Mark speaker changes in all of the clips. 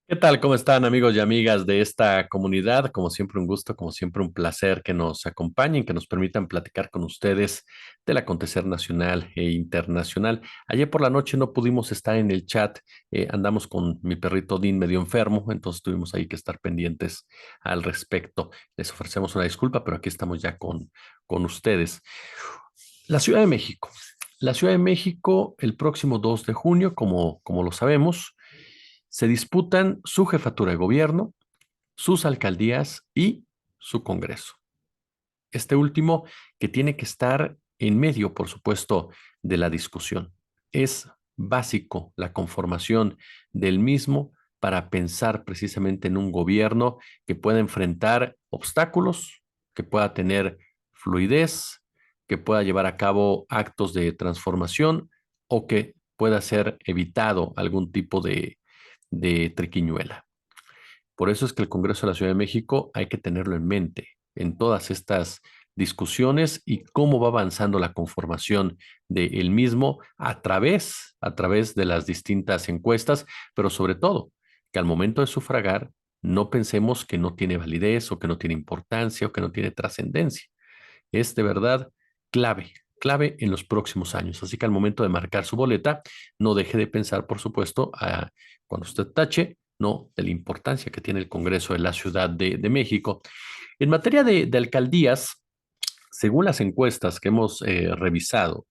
Speaker 1: ¿Qué tal? ¿Cómo están amigos y amigas de esta comunidad? Como siempre un gusto, como siempre un placer que nos acompañen, que nos permitan platicar con ustedes del acontecer nacional e internacional. Ayer por la noche no pudimos estar en el chat, andamos con mi perrito Dean medio enfermo, entonces tuvimos ahí que estar pendientes al respecto. Les ofrecemos una disculpa, pero aquí estamos ya con ustedes. La Ciudad de México. La Ciudad de México, el próximo 2 de junio, como lo sabemos, se disputan su jefatura de gobierno, sus alcaldías y su Congreso. Este último que tiene que estar en medio, por supuesto, de la discusión. Es básico la conformación del mismo para pensar precisamente en un gobierno que pueda enfrentar obstáculos, que pueda tener fluidez, que pueda llevar a cabo actos de transformación o que pueda ser evitado algún tipo de triquiñuela. Por eso es que el Congreso de la Ciudad de México hay que tenerlo en mente en todas estas discusiones y cómo va avanzando la conformación del mismo a través de las distintas encuestas, pero sobre todo que al momento de sufragar no pensemos que no tiene validez o que no tiene importancia o que no tiene trascendencia. Es de verdad clave, clave en los próximos años. Así que al momento de marcar su boleta, no deje de pensar, por supuesto, cuando usted tache, no de la importancia que tiene el Congreso de la Ciudad de México. En materia de alcaldías, según las encuestas que hemos revisado,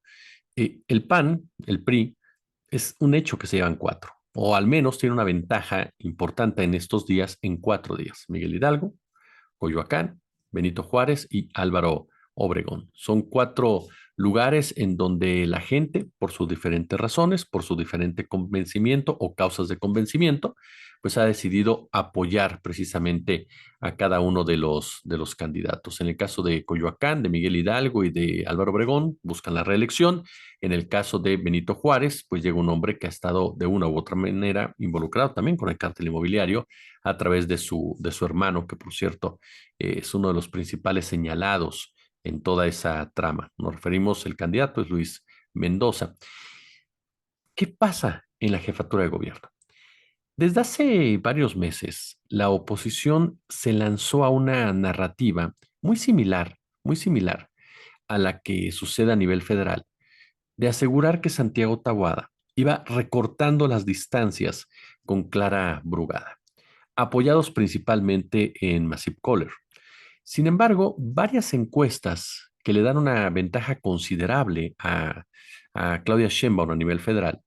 Speaker 1: el PAN, el PRI, es un hecho que se llevan cuatro, o al menos tiene una ventaja importante en estos días, en 4 días. Miguel Hidalgo, Coyoacán, Benito Juárez y Álvaro Obregón. Son cuatro lugares en donde la gente, por sus diferentes razones, por su diferente convencimiento o causas de convencimiento, pues ha decidido apoyar precisamente a cada uno de los candidatos. En el caso de Coyoacán, de Miguel Hidalgo y de Álvaro Obregón, buscan la reelección. En el caso de Benito Juárez, pues llega un hombre que ha estado de una u otra manera involucrado también con el cártel inmobiliario a través de su hermano, que por cierto es uno de los principales señalados en toda esa trama. Nos referimos, el candidato es Luis Mendoza. ¿Qué pasa en la jefatura de gobierno? Desde hace varios meses, la oposición se lanzó a una narrativa muy similar a la que sucede a nivel federal, de asegurar que Santiago Tabuada iba recortando las distancias con Clara Brugada, apoyados principalmente en Massive Caller. Sin embargo, varias encuestas que le dan una ventaja considerable a Claudia Sheinbaum a nivel federal,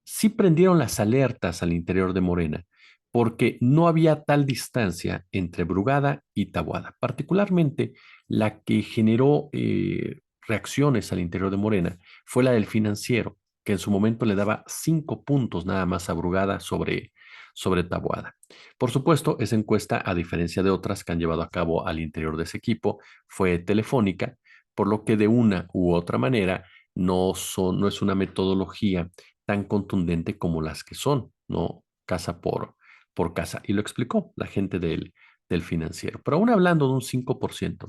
Speaker 1: sí prendieron las alertas al interior de Morena, porque no había tal distancia entre Brugada y Tabuada. Particularmente la que generó reacciones al interior de Morena fue la del Financiero, que en su momento le daba 5 puntos nada más a Brugada sobre Tabuada. Por supuesto, esa encuesta, a diferencia de otras que han llevado a cabo al interior de ese equipo, fue telefónica, por lo que de una u otra manera no es una metodología tan contundente como las que son, ¿no? Casa por casa. Y lo explicó la gente del Financiero. Pero aún hablando de un 5%,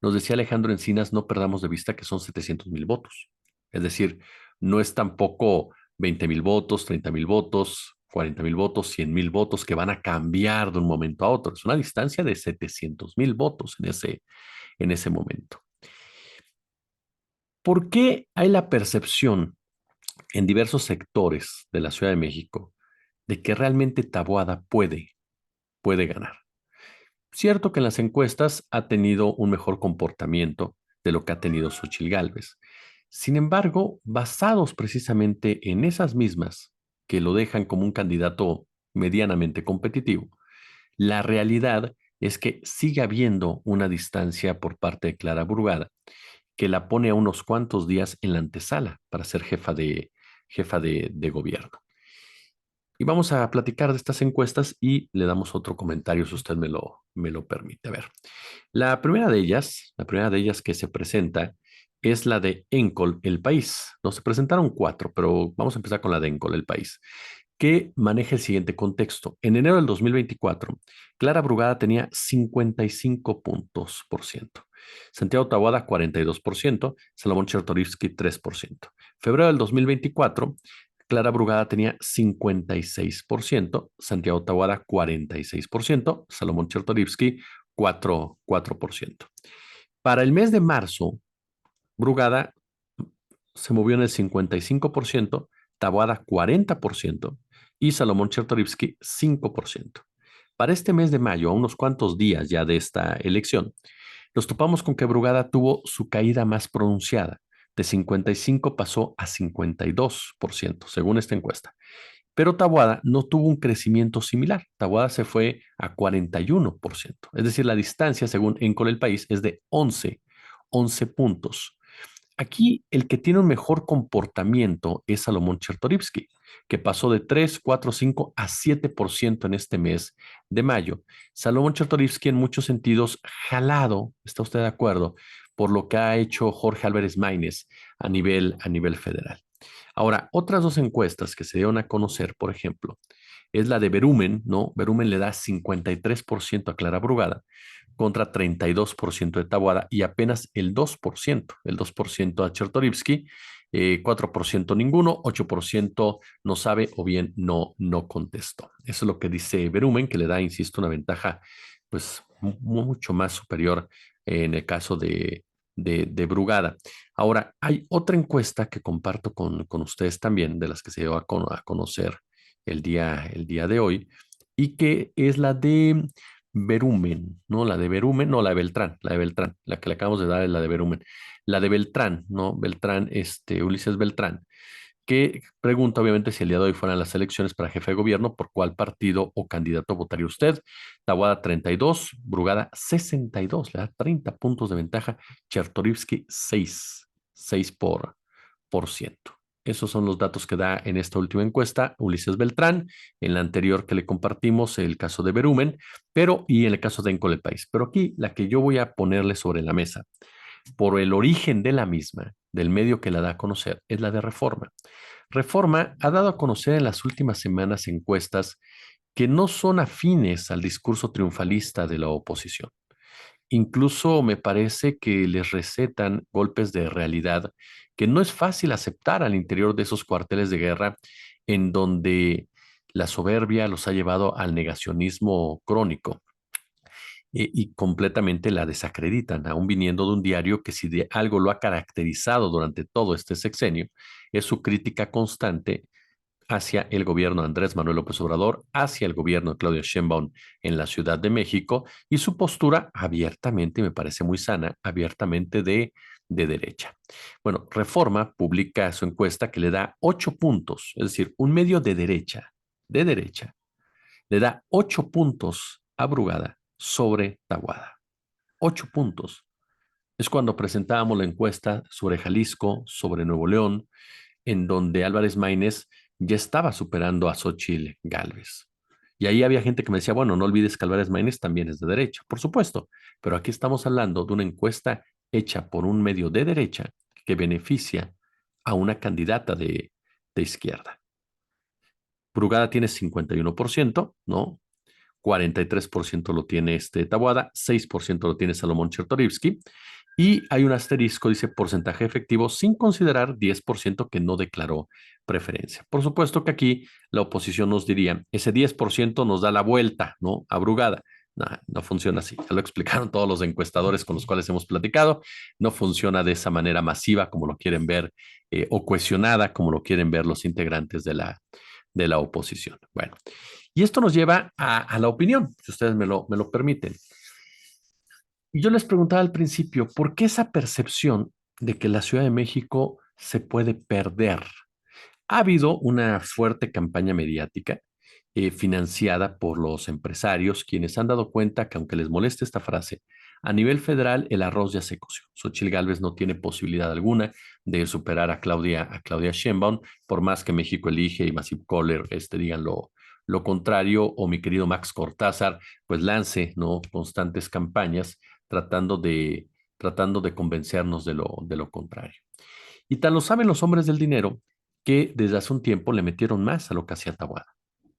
Speaker 1: nos decía Alejandro Encinas, no perdamos de vista que son 700,000 votos. Es decir, no es tampoco 20,000 votos, 30,000 votos, 40,000 votos, 100,000 votos que van a cambiar de un momento a otro. Es una distancia de 700,000 votos en ese momento. ¿Por qué hay la percepción en diversos sectores de la Ciudad de México de que realmente Taboada puede ganar? Cierto que en las encuestas ha tenido un mejor comportamiento de lo que ha tenido Xochitl Gálvez. Sin embargo, basados precisamente en esas mismas que lo dejan como un candidato medianamente competitivo, la realidad es que sigue habiendo una distancia por parte de Clara Brugada que la pone a unos cuantos días en la antesala para ser jefa de gobierno. Y vamos a platicar de estas encuestas y le damos otro comentario si usted me lo permite. A ver, la primera de ellas que se presenta es la de Encol, El País. No, se presentaron cuatro, pero vamos a empezar con la de Encol, El País, que maneja el siguiente contexto. En enero del 2024, Clara Brugada tenía 55 puntos por ciento. Santiago Taboada, 42%, Salomón Chertorivsky, 3%. Febrero del 2024, Clara Brugada tenía 56%, Santiago Taboada 46%, Salomón Chertorivsky 4%. Para el mes de marzo, Brugada se movió en el 55%, Taboada 40% y Salomón Chertorivsky 5%. Para este mes de mayo, a unos cuantos días ya de esta elección, nos topamos con que Brugada tuvo su caída más pronunciada. De 55 pasó a 52%, según esta encuesta. Pero Taboada no tuvo un crecimiento similar. Taboada se fue a 41%. Es decir, la distancia, según Encol El País, es de 11 puntos. Aquí el que tiene un mejor comportamiento es Salomón Chertorivsky, que pasó de 3, 4, 5 a 7% en este mes de mayo. Salomón Chertorivsky en muchos sentidos jalado, ¿está usted de acuerdo?, por lo que ha hecho Jorge Álvarez Maínez a nivel federal. Ahora, otras dos encuestas que se dieron a conocer, por ejemplo, es la de Verumen, ¿no? Verumen le da 53% a Clara Brugada contra 32% de Taboada y apenas el 2% a Chertorivsky, 4% ninguno, 8% no sabe o bien no contestó. Eso es lo que dice Verumen, que le da, insisto, una ventaja pues mucho más superior en el caso de Brugada. Ahora, hay otra encuesta que comparto con ustedes también, de las que se dio a conocer el día de hoy, y que es la de Verumen, ¿no? La de Verumen, no, la de Beltrán, la que le acabamos de dar es la de Verumen. La de Beltrán, ¿no? Beltrán, Ulises Beltrán, que pregunta obviamente si el día de hoy fueran las elecciones para jefe de gobierno, ¿por cuál partido o candidato votaría usted? Taboada 32, Brugada 62, le da 30 puntos de ventaja, Chertorivsky 6%. Esos son los datos que da en esta última encuesta Ulises Beltrán, en la anterior que le compartimos el caso de Verumen, y en el caso de Encol El País. Pero aquí la que yo voy a ponerle sobre la mesa, por el origen de la misma, del medio que la da a conocer, es la de Reforma. Reforma ha dado a conocer en las últimas semanas encuestas que no son afines al discurso triunfalista de la oposición. Incluso me parece que les recetan golpes de realidad que no es fácil aceptar al interior de esos cuarteles de guerra en donde la soberbia los ha llevado al negacionismo crónico y completamente la desacreditan, aún viniendo de un diario que si de algo lo ha caracterizado durante todo este sexenio, es su crítica constante hacia el gobierno de Andrés Manuel López Obrador, hacia el gobierno de Claudia Sheinbaum en la Ciudad de México y su postura abiertamente, me parece muy sana, abiertamente de derecha. Bueno, Reforma publica su encuesta que le da 8 puntos, es decir, un medio de derecha, le da 8 puntos a Brugada sobre Taboada. 8 puntos. Es cuando presentábamos la encuesta sobre Jalisco, sobre Nuevo León, en donde Álvarez Maínez ya estaba superando a Xóchitl Gálvez. Y ahí había gente que me decía, bueno, no olvides que Álvarez Maínez también es de derecha, por supuesto, pero aquí estamos hablando de una encuesta hecha por un medio de derecha que beneficia a una candidata de izquierda. Brugada tiene 51%, ¿no? 43% lo tiene Taboada, 6% lo tiene Salomón Chertorivsky, y hay un asterisco, dice porcentaje efectivo, sin considerar 10% que no declaró preferencia. Por supuesto que aquí la oposición nos diría, ese 10% nos da la vuelta, ¿no? A Brugada. No, no funciona así. Ya lo explicaron todos los encuestadores con los cuales hemos platicado. No funciona de esa manera masiva como lo quieren ver o cohesionada como lo quieren ver los integrantes de la oposición. Bueno, y esto nos lleva a la opinión, si ustedes me lo permiten. Y yo les preguntaba al principio, ¿por qué esa percepción de que la Ciudad de México se puede perder? Ha habido una fuerte campaña mediática financiada por los empresarios, quienes han dado cuenta que aunque les moleste esta frase, a nivel federal el arroz ya se coció. Xochitl Gálvez no tiene posibilidad alguna de superar a Claudia Sheinbaum, por más que México Elige y Massive Caller digan lo contrario, o mi querido Max Cortázar, pues lance, ¿no?, constantes campañas tratando de convencernos de lo contrario. Y tal lo saben los hombres del dinero que desde hace un tiempo le metieron más a lo que hacía Taboada.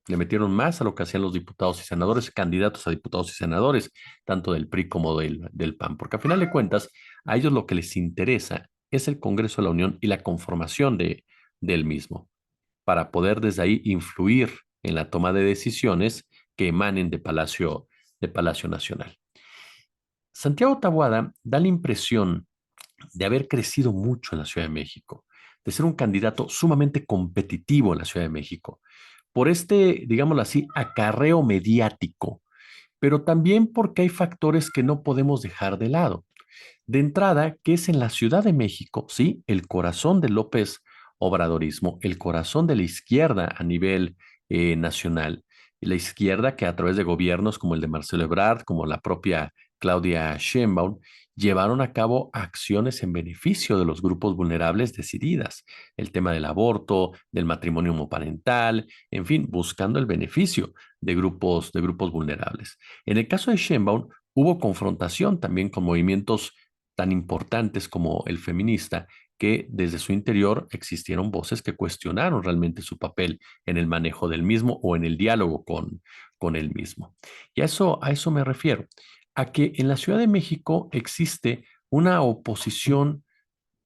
Speaker 1: Le metieron más a lo que hacían los diputados y senadores, candidatos a diputados y senadores, tanto del PRI como del PAN, porque a final de cuentas, a ellos lo que les interesa es el Congreso de la Unión y la conformación del mismo. para poder desde ahí influir en la toma de decisiones que emanen de Palacio Nacional. Santiago Taboada da la impresión de haber crecido mucho en la Ciudad de México, de ser un candidato sumamente competitivo en la Ciudad de México, por este, digámoslo así, acarreo mediático, pero también porque hay factores que no podemos dejar de lado. De entrada, que es en la Ciudad de México, sí, el corazón del López Obradorismo, el corazón de la izquierda a nivel nacional, y la izquierda que a través de gobiernos como el de Marcelo Ebrard, como la propia Claudia Sheinbaum, llevaron a cabo acciones en beneficio de los grupos vulnerables decididas, el tema del aborto, del matrimonio homoparental, en fin, buscando el beneficio de grupos vulnerables. En el caso de Sheinbaum, hubo confrontación también con movimientos tan importantes como el feminista, que desde su interior existieron voces que cuestionaron realmente su papel en el manejo del mismo o en el diálogo con el mismo. Y a eso me refiero, a que en la Ciudad de México existe una oposición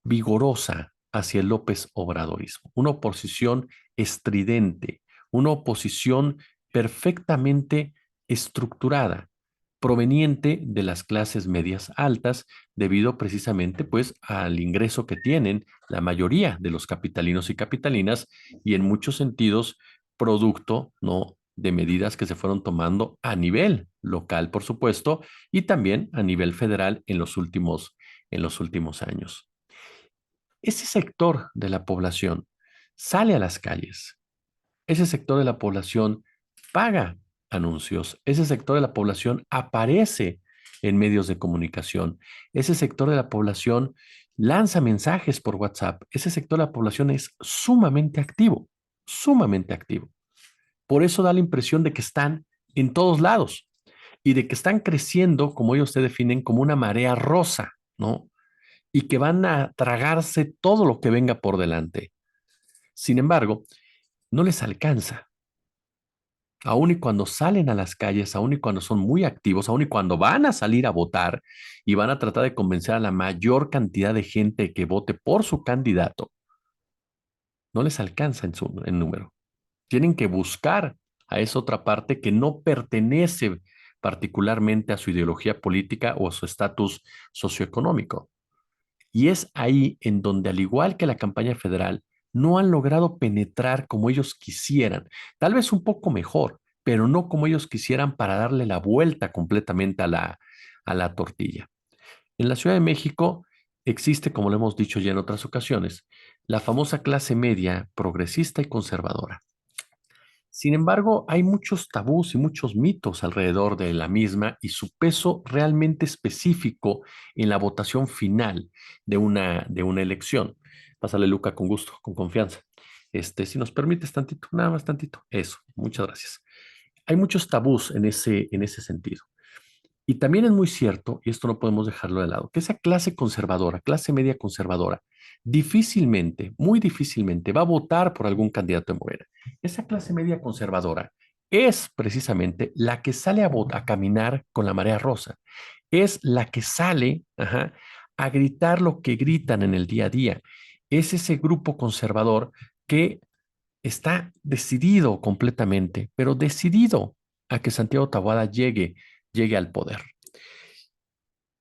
Speaker 1: vigorosa hacia el López Obradorismo, una oposición estridente, una oposición perfectamente estructurada, proveniente de las clases medias altas, debido precisamente pues al ingreso que tienen la mayoría de los capitalinos y capitalinas y en muchos sentidos producto, ¿no?, de medidas que se fueron tomando a nivel local, por supuesto, y también a nivel federal en los últimos años. Ese sector de la población sale a las calles. Ese sector de la población paga anuncios. Ese sector de la población aparece en medios de comunicación. Ese sector de la población lanza mensajes por WhatsApp. Ese sector de la población es sumamente activo, sumamente activo. Por eso da la impresión de que están en todos lados y de que están creciendo, como ellos se definen, como una marea rosa, ¿no? Y que van a tragarse todo lo que venga por delante. Sin embargo, no les alcanza. Aún y cuando salen a las calles, aún y cuando son muy activos, aún y cuando van a salir a votar y van a tratar de convencer a la mayor cantidad de gente que vote por su candidato, no les alcanza en número. Tienen que buscar a esa otra parte que no pertenece particularmente a su ideología política o a su estatus socioeconómico. Y es ahí en donde, al igual que la campaña federal, no han logrado penetrar como ellos quisieran. Tal vez un poco mejor, pero no como ellos quisieran para darle la vuelta completamente a la tortilla. En la Ciudad de México existe, como lo hemos dicho ya en otras ocasiones, la famosa clase media progresista y conservadora. Sin embargo, hay muchos tabús y muchos mitos alrededor de la misma y su peso realmente específico en la votación final de una elección. Pásale, Luca, con gusto, con confianza. Si nos permites tantito, nada más tantito. Eso, muchas gracias. Hay muchos tabús en ese sentido. Y también es muy cierto, y esto no podemos dejarlo de lado, que esa clase conservadora, clase media conservadora, difícilmente, muy difícilmente va a votar por algún candidato de Morena. Esa clase media conservadora es precisamente la que sale a caminar con la marea rosa, es la que sale, ajá, a gritar lo que gritan en el día a día. Es ese grupo conservador que está decidido completamente, pero decidido a que Santiago Taboada llegue al poder.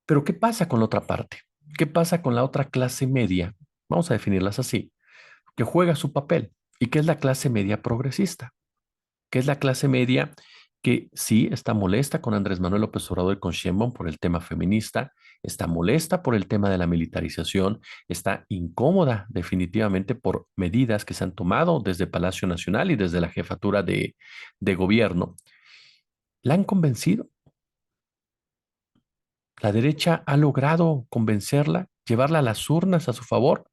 Speaker 1: Pero ¿qué pasa con la otra parte? ¿Qué pasa con la otra clase media? Vamos a definirlas así, que juega su papel y que es la clase media progresista, que es la clase media que sí está molesta con Andrés Manuel López Obrador y con Sheinbaum por el tema feminista, está molesta por el tema de la militarización, está incómoda definitivamente por medidas que se han tomado desde Palacio Nacional y desde la jefatura de gobierno. ¿La han convencido? ¿La derecha ha logrado convencerla, llevarla a las urnas a su favor?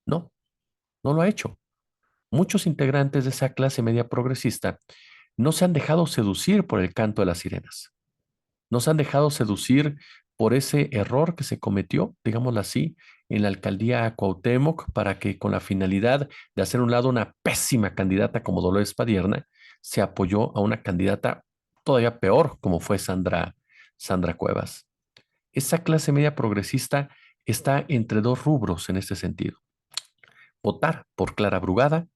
Speaker 1: No, no lo ha hecho. Muchos integrantes de esa clase media progresista no se han dejado seducir por el canto de las sirenas. No se han dejado seducir por ese error que se cometió, digámoslo así, en la alcaldía Cuauhtémoc para que con la finalidad de hacer a un lado una pésima candidata como Dolores Padierna, se apoyó a una candidata todavía peor como fue Sandra Cuevas. Esa clase media progresista está entre dos rubros en este sentido. Votar por Clara Brugada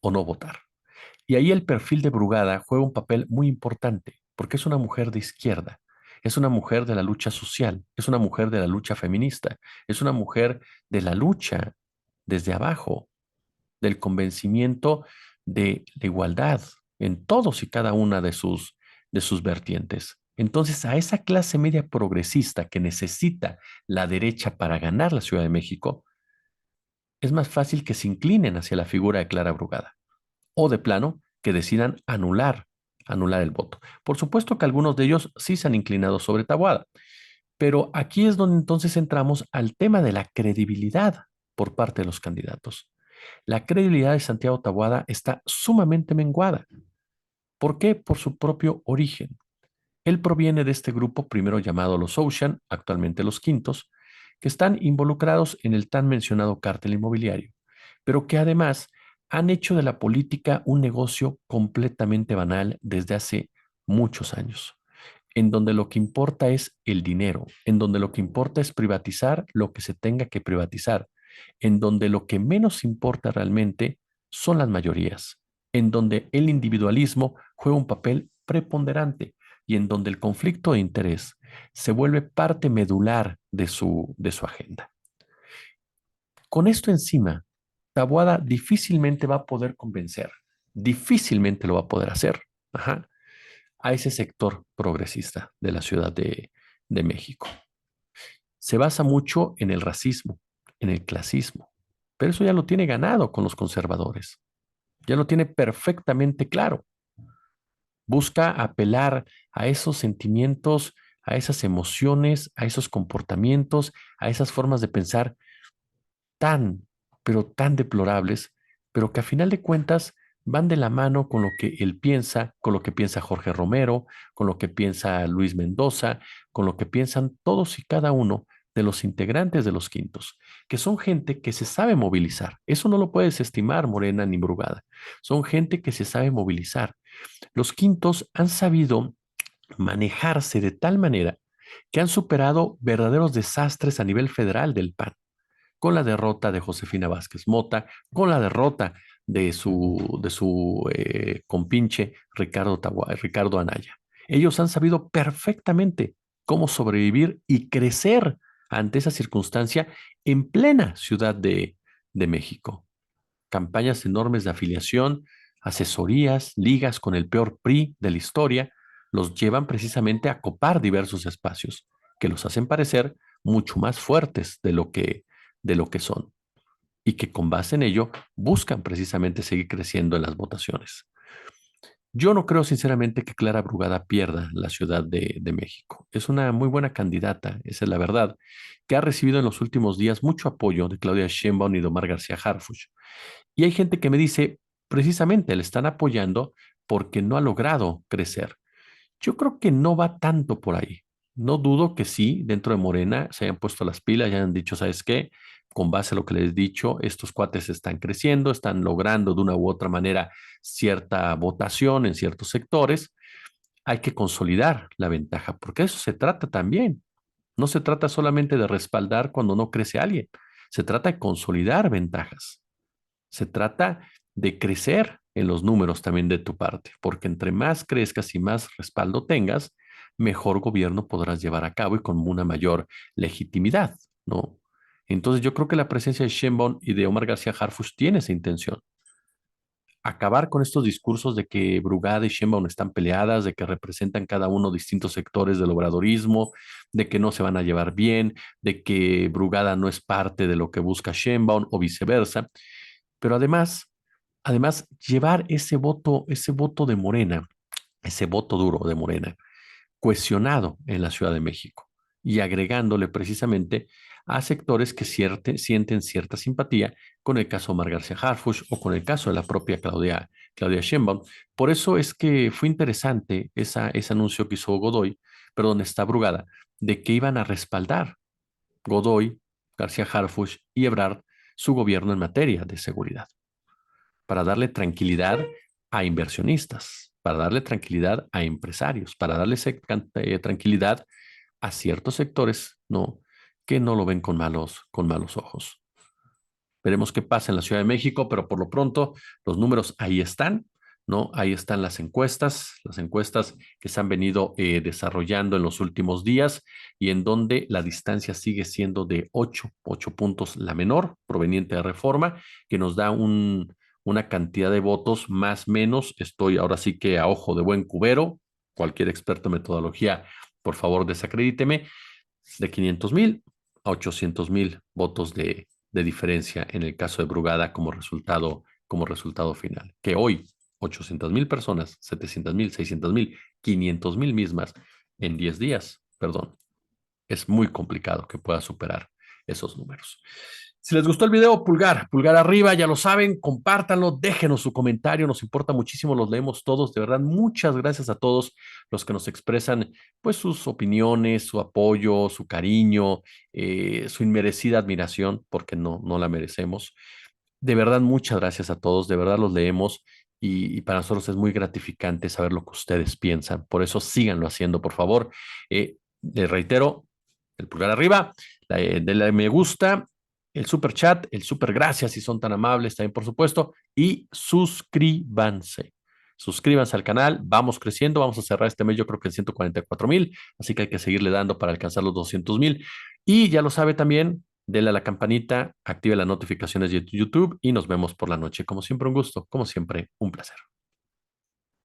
Speaker 1: o no votar. Y ahí el perfil de Brugada juega un papel muy importante, porque es una mujer de izquierda, es una mujer de la lucha social, es una mujer de la lucha feminista, es una mujer de la lucha desde abajo, del convencimiento de la igualdad en todos y cada una de sus vertientes. Entonces, a esa clase media progresista que necesita la derecha para ganar la Ciudad de México, es más fácil que se inclinen hacia la figura de Clara Brugada o de plano que decidan anular el voto. Por supuesto que algunos de ellos sí se han inclinado sobre Taboada, pero aquí es donde entonces entramos al tema de la credibilidad por parte de los candidatos. La credibilidad de Santiago Taboada está sumamente menguada. ¿Por qué? Por su propio origen. Él proviene de este grupo primero llamado los Ocean, actualmente los Quintos, que están involucrados en el tan mencionado cártel inmobiliario, pero que además han hecho de la política un negocio completamente banal desde hace muchos años, en donde lo que importa es el dinero, en donde lo que importa es privatizar lo que se tenga que privatizar, en donde lo que menos importa realmente son las mayorías, en donde el individualismo juega un papel preponderante y en donde el conflicto de interés se vuelve parte medular de su agenda. Con esto encima, Taboada difícilmente va a poder convencer, difícilmente lo va a poder hacer, ajá, a ese sector progresista de la Ciudad de México. Se basa mucho en el racismo, en el clasismo, pero eso ya lo tiene ganado con los conservadores, ya lo tiene perfectamente claro. Busca apelar a esos sentimientos, a esas emociones, a esos comportamientos, a esas formas de pensar tan, pero tan deplorables, pero que a final de cuentas van de la mano con lo que él piensa, con lo que piensa Jorge Romero, con lo que piensa Luis Mendoza, con lo que piensan todos y cada uno de los integrantes de los Quintos, que son gente que se sabe movilizar. Eso no lo puedes estimar, Morena ni Brugada. Son gente que se sabe movilizar. Los Quintos han sabido manejarse de tal manera que han superado verdaderos desastres a nivel federal del PAN con la derrota de Josefina Vázquez Mota, con la derrota de su compinche Ricardo Anaya. Ellos han sabido perfectamente cómo sobrevivir y crecer ante esa circunstancia en plena Ciudad de México. Campañas enormes de afiliación, asesorías, ligas con el peor PRI de la historia, los llevan precisamente a copar diversos espacios que los hacen parecer mucho más fuertes de lo que son y que con base en ello buscan precisamente seguir creciendo en las votaciones. Yo no creo sinceramente que Clara Brugada pierda la Ciudad de México. Es una muy buena candidata, esa es la verdad, que ha recibido en los últimos días mucho apoyo de Claudia Sheinbaum y de Omar García Harfuch. Y hay gente que me dice, precisamente le están apoyando porque no ha logrado crecer. Yo creo que no va tanto por ahí. No dudo que sí, dentro de Morena se hayan puesto las pilas y hayan dicho, ¿sabes qué? Con base a lo que les he dicho, estos cuates están creciendo, están logrando de una u otra manera cierta votación en ciertos sectores. Hay que consolidar la ventaja, porque eso se trata también. No se trata solamente de respaldar cuando no crece alguien, se trata de consolidar ventajas. Se trata de crecer en los números también de tu parte, porque entre más crezcas y más respaldo tengas, mejor gobierno podrás llevar a cabo y con una mayor legitimidad, ¿no? Entonces yo creo que la presencia de Sheinbaum y de Omar García Harfuch tiene esa intención. Acabar con estos discursos de que Brugada y Sheinbaum están peleadas, de que representan cada uno distintos sectores del obradorismo, de que no se van a llevar bien, de que Brugada no es parte de lo que busca Sheinbaum o viceversa. Pero además, llevar ese voto de Morena, ese voto duro de Morena, cohesionado en la Ciudad de México y agregándole precisamente a sectores que sienten cierta simpatía con el caso de Omar García Harfuch o con el caso de la propia Claudia Sheinbaum. Por eso es que fue interesante ese anuncio que hizo Godoy, perdón, está Brugada, de que iban a respaldar Godoy, García Harfuch y Ebrard su gobierno en materia de seguridad para darle tranquilidad a inversionistas, para darle tranquilidad a empresarios, para darle tranquilidad a ciertos sectores, ¿no? Que no lo ven con malos ojos. Veremos qué pasa en la Ciudad de México, pero por lo pronto los números ahí están, ¿no? Ahí están las encuestas que se han venido desarrollando en los últimos días y en donde la distancia sigue siendo de 8 puntos la menor, proveniente de Reforma, que nos da una cantidad de votos más menos. Estoy ahora sí que a ojo de buen cubero, cualquier experto en metodología, por favor, desacredíteme, de 500,000 a 800,000 votos de diferencia en el caso de Brugada como resultado final. Que hoy 800,000 personas, 700,000, 600,000, 500,000 mismas en 10 días, perdón, es muy complicado que pueda superar esos números. Si les gustó el video, pulgar arriba, ya lo saben, compártanlo, déjenos su comentario, nos importa muchísimo, los leemos todos, de verdad, muchas gracias a todos los que nos expresan pues sus opiniones, su apoyo, su cariño, su inmerecida admiración, porque no la merecemos. De verdad, muchas gracias a todos, de verdad los leemos y para nosotros es muy gratificante saber lo que ustedes piensan, por eso síganlo haciendo, por favor. Les reitero, el pulgar arriba, denle me gusta, el super chat, el super gracias si son tan amables también, por supuesto, y suscríbanse. Suscríbanse al canal, vamos creciendo, vamos a cerrar este mes yo creo que en 144,000, así que hay que seguirle dando para alcanzar los 200,000. Y ya lo sabe también, denle a la campanita, active las notificaciones de YouTube y nos vemos por la noche. Como siempre, un gusto, como siempre, un placer.